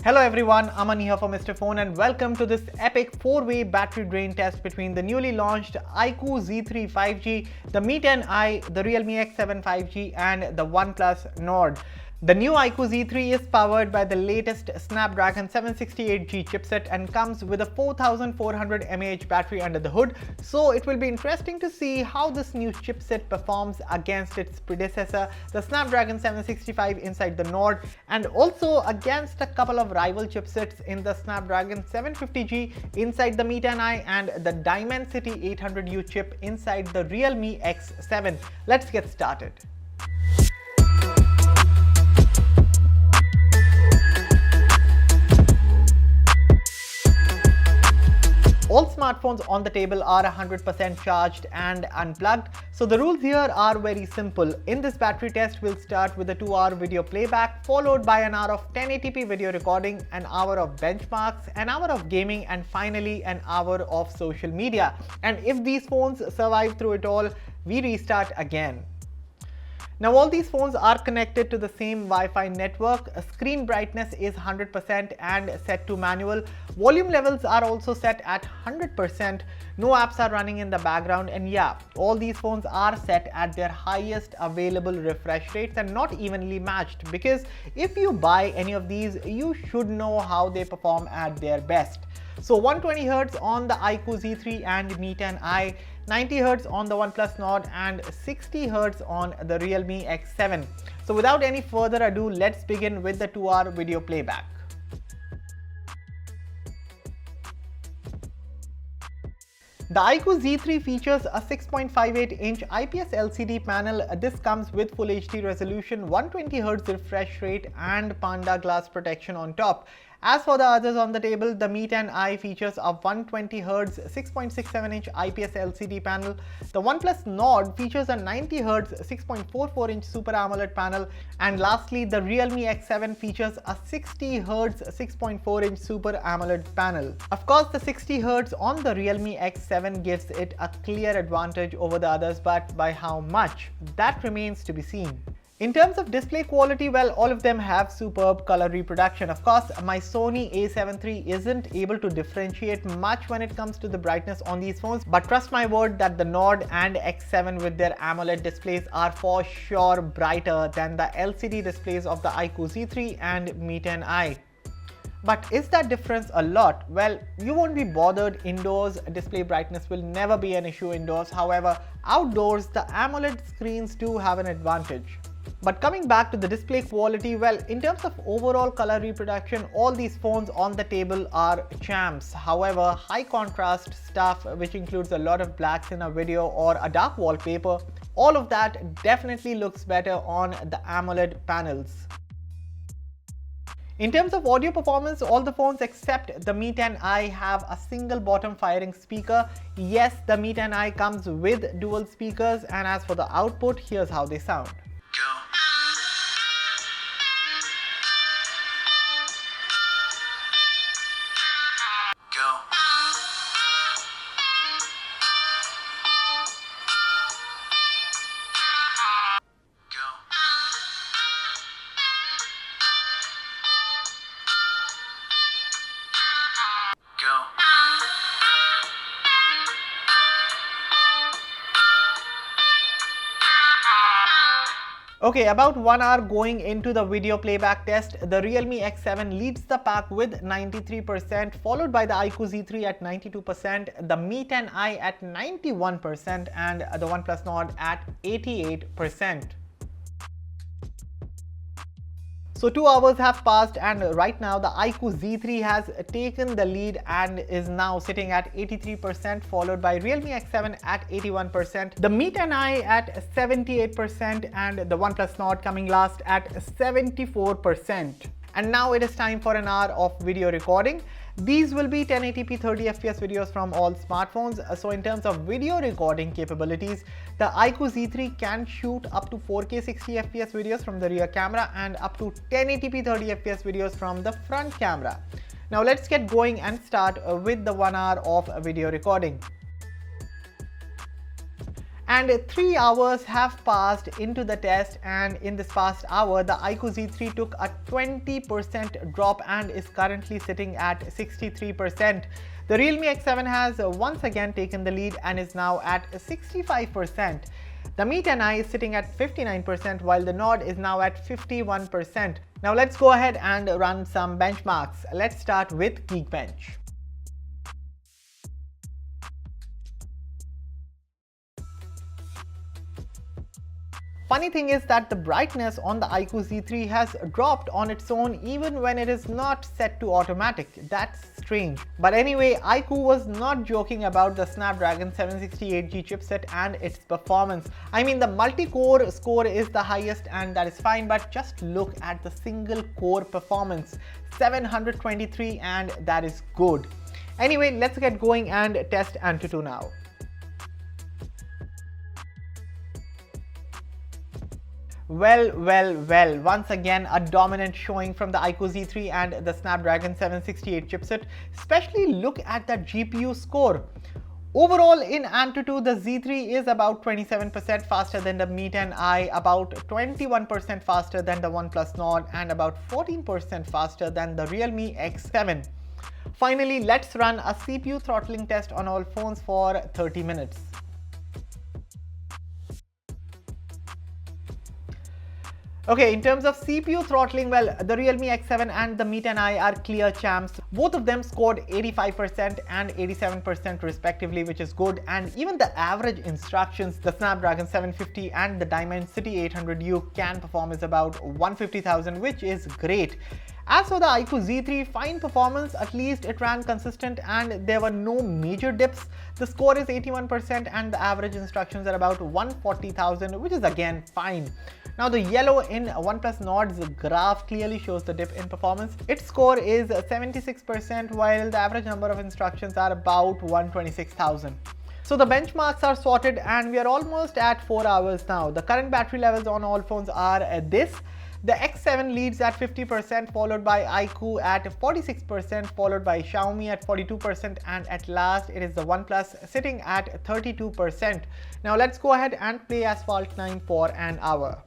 Hello everyone, Aman here for Mr. Phone and welcome to this epic 4-way battery drain test between the newly launched iQOO Z3 5G, the Mi 10i, the Realme X7 5G and the OnePlus Nord. The new iQOO Z3 is powered by the latest Snapdragon 768G chipset and comes with a 4400 mAh battery under the hood, so it will be interesting to see how this new chipset performs against its predecessor, the Snapdragon 765 inside the Nord, and also against a couple of rival chipsets in the Snapdragon 750G inside the Mi 10i and the Dimensity 800U chip inside the Realme X7. Let's get started. All smartphones on the table are 100% charged and unplugged. So the rules here are very simple. In this battery test, we'll start with a 2-hour video playback, followed by an hour of 1080p video recording, an hour of benchmarks, an hour of gaming, and finally an hour of social media. And if these phones survive through it all, we restart again. Now all these phones are connected to the same Wi-Fi network. Screen brightness is 100% and set to manual. Volume levels are also set at 100%. No apps are running in the background, and yeah, all these phones are set at their highest available refresh rates and not evenly matched, because if you buy any of these, you should know how they perform at their best. So 120Hz on the iQOO Z3 and Mi 10i, 90Hz on the OnePlus Nord and 60Hz on the Realme X7. So without any further ado, let's begin with the 2-hour video playback. The iQOO Z3 features a 6.58-inch IPS LCD panel. This comes with Full HD resolution, 120Hz refresh rate and Panda glass protection on top. As for the others on the table, the Mi 10i features a 120Hz 6.67-inch IPS LCD panel. The OnePlus Nord features a 90Hz 6.44-inch Super AMOLED panel. And lastly, the Realme X7 features a 60Hz 6.4-inch Super AMOLED panel. Of course, the 60Hz on the Realme X7 gives it a clear advantage over the others, but by how much? That remains to be seen. In terms of display quality, well, all of them have superb color reproduction. Of course, my Sony A7 III isn't able to differentiate much when it comes to the brightness on these phones, but trust my word that the Nord and X7 with their AMOLED displays are for sure brighter than the LCD displays of the iQOO Z3 and Mi 10i. But is that difference a lot? Well, you won't be bothered indoors. Display brightness will never be an issue indoors. However, outdoors, the AMOLED screens do have an advantage. But coming back to the display quality, well, in terms of overall color reproduction, all these phones on the table are champs. However, high contrast stuff, which includes a lot of blacks in a video or a dark wallpaper, all of that definitely looks better on the AMOLED panels. In terms of audio performance, all the phones except the Mi 10i have a single bottom firing speaker. Yes, the Mi 10i comes with dual speakers, and as for the output, here's how they sound. Okay, about 1 hour going into the video playback test, the Realme X7 leads the pack with 93%, followed by the iQOO Z3 at 92%, the Mi 10i at 91% and the OnePlus Nord at 88%. So 2 hours have passed and right now the iQOO Z3 has taken the lead and is now sitting at 83%, followed by Realme X7 at 81%, the Mi 10i at 78% and the OnePlus Nord coming last at 74%. And now it is time for an hour of video recording. These will be 1080p 30fps videos from all smartphones. So in terms of video recording capabilities, the iQOO Z3 can shoot up to 4K 60fps videos from the rear camera and up to 1080p 30fps videos from the front camera. Now let's get going and start with the 1 hour of video recording. And 3 hours have passed into the test, and in this past hour the iQOO Z3 took a 20% drop and is currently sitting at 63%. The Realme X7 has once again taken the lead and is now at 65%. The Mi 10i is sitting at 59% while the Nord is now at 51%. Now let's go ahead and run some benchmarks. Let's start with Geekbench. Funny thing is that the brightness on the iQOO Z3 has dropped on its own even when it is not set to automatic. That's strange. But anyway, iQOO was not joking about the Snapdragon 768G chipset and its performance. I mean, the multi-core score is the highest and that is fine, but just look at the single core performance. 723, and that is good. Anyway, let's get going and test AnTuTu now. Well, once again a dominant showing from the iQOO Z3 and the Snapdragon 768 chipset. Especially look at that GPU score. Overall in AnTuTu, the Z3 is about 27% faster than the Mi 10i, about 21% faster than the OnePlus Nord, and about 14% faster than the Realme X7. Finally, let's run a CPU throttling test on all phones for 30 minutes. Okay, in terms of CPU throttling, well, the Realme X7 and the Mi 10i are clear champs. Both of them scored 85% and 87% respectively, which is good. And even the average instructions, the Snapdragon 750 and the Dimensity 800U can perform is about 150,000, which is great. As for the iQOO Z3, fine performance, at least it ran consistent and there were no major dips. The score is 81% and the average instructions are about 140,000, which is again fine. Now the yellow in OnePlus Nord's graph clearly shows the dip in performance. Its score is 76% while the average number of instructions are about 126,000. So the benchmarks are sorted and we are almost at 4 hours now. The current battery levels on all phones are this. The X7 leads at 50%, followed by iQOO at 46%, followed by Xiaomi at 42%, and at last it is the OnePlus sitting at 32%. Now let's go ahead and play Asphalt 9 for an hour.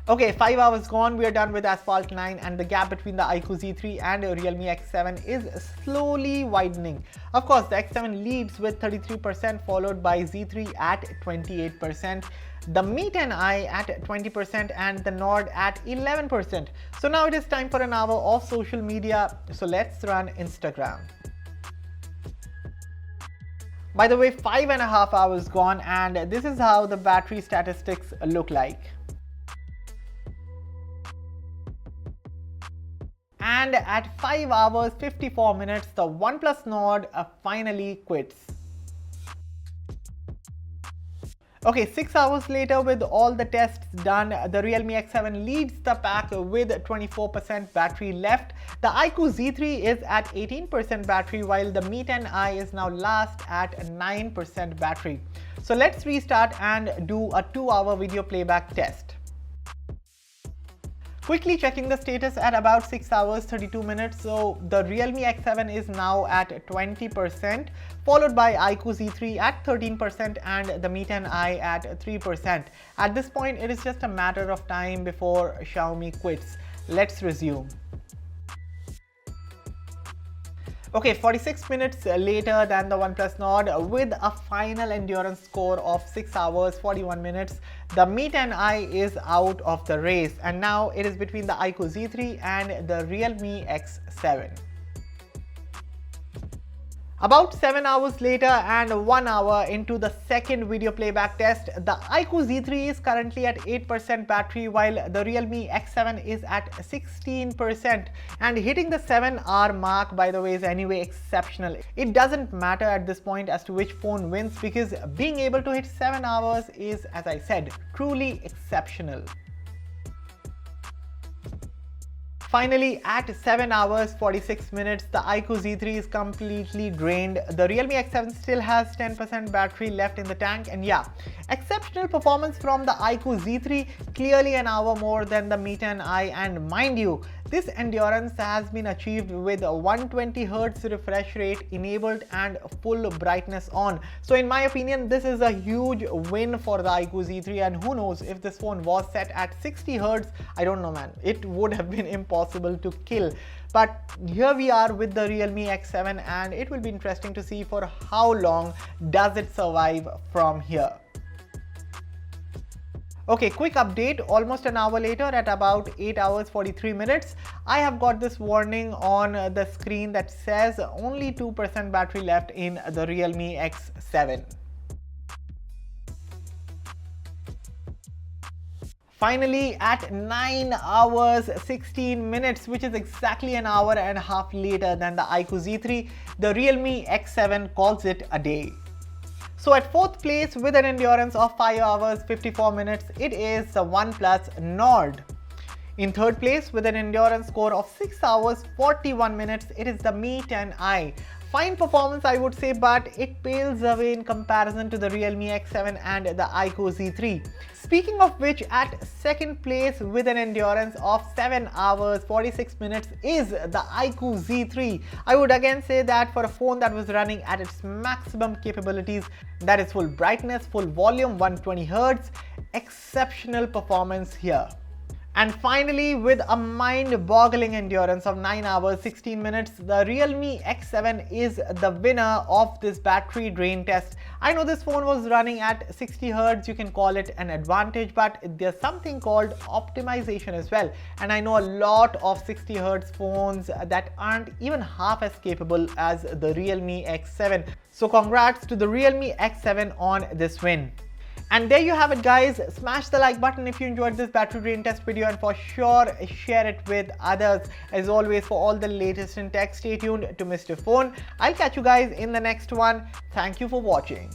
Okay, 5 hours gone, we are done with Asphalt 9 and the gap between the iQOO Z3 and Realme X7 is slowly widening. Of course, the X7 leads with 33%, followed by Z3 at 28%, the Mi 10i at 20% and the Nord at 11%. So now it is time for an hour of social media, so let's run Instagram. By the way, 5.5 hours gone and this is how the battery statistics look like. And at 5 hours 54 minutes, the OnePlus Nord finally quits. Okay, 6 hours later, with all the tests done, the Realme X7 leads the pack with 24% battery left. The iQOO Z3 is at 18% battery while the Mi 10i is now last at 9% battery. So let's restart and do a 2-hour video playback test. Quickly checking the status at about 6 hours 32 minutes, so the Realme X7 is now at 20%, followed by iQOO Z3 at 13% and the Mi 10i at 3%. At this point, it is just a matter of time before Xiaomi quits. Let's resume. Okay, 46 minutes later than the OnePlus Nord with a final endurance score of 6 hours 41 minutes, the Mi 10i is out of the race and now it is between the iQOO Z3 and the Realme X7. About 7 hours later and 1 hour into the second video playback test, the iQOO Z3 is currently at 8% battery while the Realme X7 is at 16%, and hitting the 7-hour mark, by the way, is anyway exceptional. It doesn't matter at this point as to which phone wins because being able to hit 7 hours is, as I said, truly exceptional. Finally, at 7 hours 46 minutes, the iQOO Z3 is completely drained. The Realme X7 still has 10% battery left in the tank, and yeah, Exceptional performance from the iQOO Z3, clearly an hour more than the Mi 10i, and mind you, this endurance has been achieved with 120Hz refresh rate enabled and full brightness on. So in my opinion, this is a huge win for the iQOO Z3, and who knows, if this phone was set at 60Hz, I don't know man, it would have been impossible to kill. But here we are with the Realme X7, and it will be interesting to see for how long does it survive from here. Okay, quick update. Almost an hour later, at about 8 hours 43 minutes, I have got this warning on the screen that says only 2% battery left in the Realme X7. Finally, at 9 hours 16 minutes, which is exactly an hour and a half later than the iQOO Z3, the Realme X7 calls it a day. So at 4th place with an endurance of 5 hours 54 minutes, it is the OnePlus Nord. In 3rd place with an endurance score of 6 hours 41 minutes, it is the Mi 10i. Fine performance, I would say, but it pales away in comparison to the Realme X7 and the iQOO Z3. Speaking of which, at 2nd place with an endurance of 7 hours 46 minutes is the iQOO Z3. I would again say that for a phone that was running at its maximum capabilities, that is full brightness, full volume, 120Hz, exceptional performance here. And finally, with a mind-boggling endurance of 9 hours 16 minutes, the Realme X7 is the winner of this battery drain test. I know this phone was running at 60Hz, you can call it an advantage, but there's something called optimization as well. And I know a lot of 60Hz phones that aren't even half as capable as the Realme X7. So congrats to the Realme X7 on this win. And there you have it guys. Smash the like button if you enjoyed this battery drain test video, and for sure share it with others. As always, for all the latest in tech, stay tuned to Mr. Phone. I'll catch you guys in the next one. Thank you for watching.